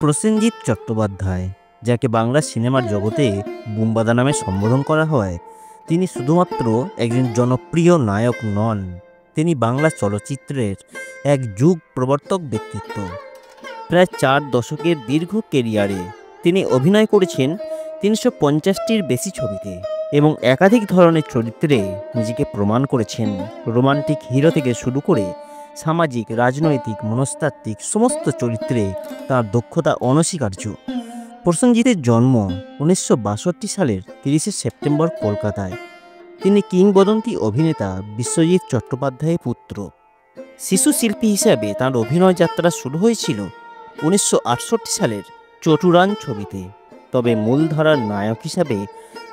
প্রসেনজিৎ চট্টোপাধ্যায়, যাকে বাংলা সিনেমার জগতে বুম্বাদা নামে সম্বোধন করা হয়, তিনি শুধুমাত্র একজন জনপ্রিয় নায়ক নন, তিনি বাংলা চলচ্চিত্রের এক যুগ প্রবর্তক ব্যক্তিত্ব। প্রায় 4 দশকের দীর্ঘ কেরিয়ারে তিনি অভিনয় করেছেন 350টির বেশি ছবিতে এবং একাধিক ধরনের চরিত্রে নিজেকে প্রমাণ করেছেন। রোমান্টিক হিরো থেকে শুরু করে সামাজিক, রাজনৈতিক, মনস্তাত্ত্বিক সমস্ত চরিত্রে তার দক্ষতা অনস্বীকার্য। প্রসেনজিতের জন্ম 1962 সালের 30শে সেপ্টেম্বর কলকাতায়। তিনি কিংবদন্তি অভিনেতা বিশ্বজিৎ চট্টোপাধ্যায়ের পুত্র। শিশু শিল্পী হিসাবে তাঁর অভিনয় যাত্রা শুরু হয়েছিল 1968 সালের চটুরান ছবিতে, তবে মূলধারার নায়ক হিসাবে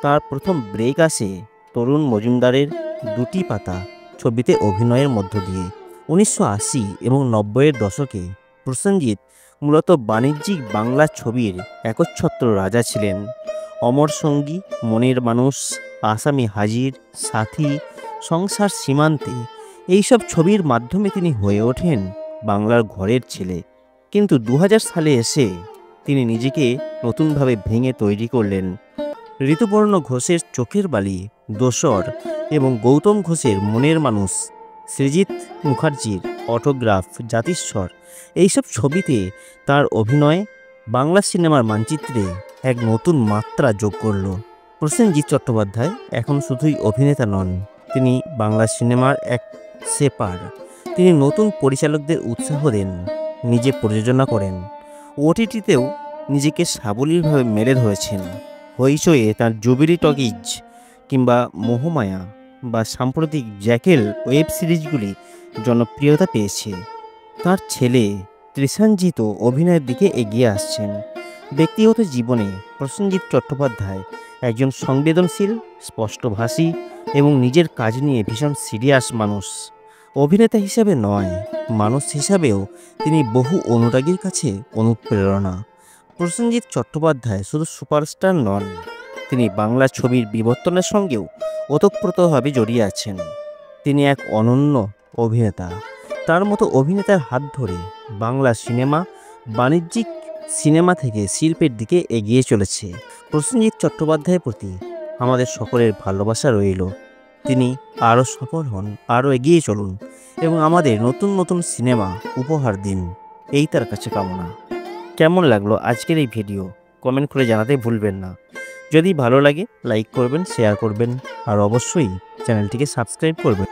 তার প্রথম ব্রেক আসে তরুণ মজুমদারের 'দুটি পাতা' ছবিতে অভিনয়ের মধ্য দিয়ে। 1980 এবং 90-এর দশকে প্রসেনজিৎ মূলত বাণিজ্যিক বাংলা ছবির একচ্ছত্র রাজা ছিলেন। অমর সঙ্গী, মনের মানুষ, আসামি হাজির, সাথী, সংসার সীমান্তে এইসব ছবির মাধ্যমে তিনি হয়ে ওঠেন বাংলার ঘরের ছেলে। কিন্তু 2000 সালে এসে তিনি নিজেকে নতুনভাবে ভেঙে তৈরি করলেন। ঋতুপর্ণ ঘোষের চোখের বালি, দোসর এবং গৌতম ঘোষের মনের মানুষ, সৃজিত মুখার্জির অটোগ্রাফ, জাতিস্বর এইসব ছবিতে তার অভিনয় বাংলা সিনেমার মানচিত্রে এক নতুন মাত্রা যোগ করল। প্রসেনজিৎ চট্টোপাধ্যায় এখন শুধুই অভিনেতা নন, তিনি বাংলা সিনেমার এক শেপার। তিনি নতুন পরিচালকদের উৎসাহ দেন, নিজে প্রযোজনা করেন, ওটিটিতেও নিজেকে সাবলীলভাবে মেলে ধরেছেন। হইচয়ে তার জুবিলি টকিজ কিংবা মোহমায়া বা সাম্প্রতিক জ্যাকেল ওয়েব সিরিজগুলি জনপ্রিয়তা পেয়েছে। তার ছেলে তৃষানজিৎও অভিনয়ের দিকে এগিয়ে আসছেন। ব্যক্তিগত জীবনে প্রসেনজিৎ চট্টোপাধ্যায় একজন সংবেদনশীল, স্পষ্টভাষী এবং নিজের কাজ নিয়ে ভীষণ সিরিয়াস মানুষ। অভিনেতা হিসাবে নয়, মানুষ হিসাবেও তিনি বহু অনুরাগীর কাছে অনুপ্রেরণা। প্রসেনজিৎ চট্টোপাধ্যায় শুধু সুপারস্টার নন, তিনি বাংলা ছবির বিবর্তনের সঙ্গেও ওতপ্রোতভাবে জড়িয়ে আছেন। তিনি এক অনন্য অভিনেতা। তার মতো অভিনেতার হাত ধরে বাংলা সিনেমা বাণিজ্যিক সিনেমা থেকে শিল্পের দিকে এগিয়ে চলেছে। প্রসেনজিৎ চট্টোপাধ্যায়ের প্রতি আমাদের সকলের ভালোবাসা রইল। তিনি আরও সফল হন, আরও এগিয়ে চলুন এবং আমাদের নতুন নতুন সিনেমা উপহার দিন, এই তার কাছে কামনা। কেমন লাগলো আজকের এই ভিডিও কমেন্ট করে জানাতে ভুলবেন না। যদি ভালো লাগে লাইক করবেন, শেয়ার করবেন আর অবশ্যই চ্যানেলটিকে সাবস্ক্রাইব করবেন।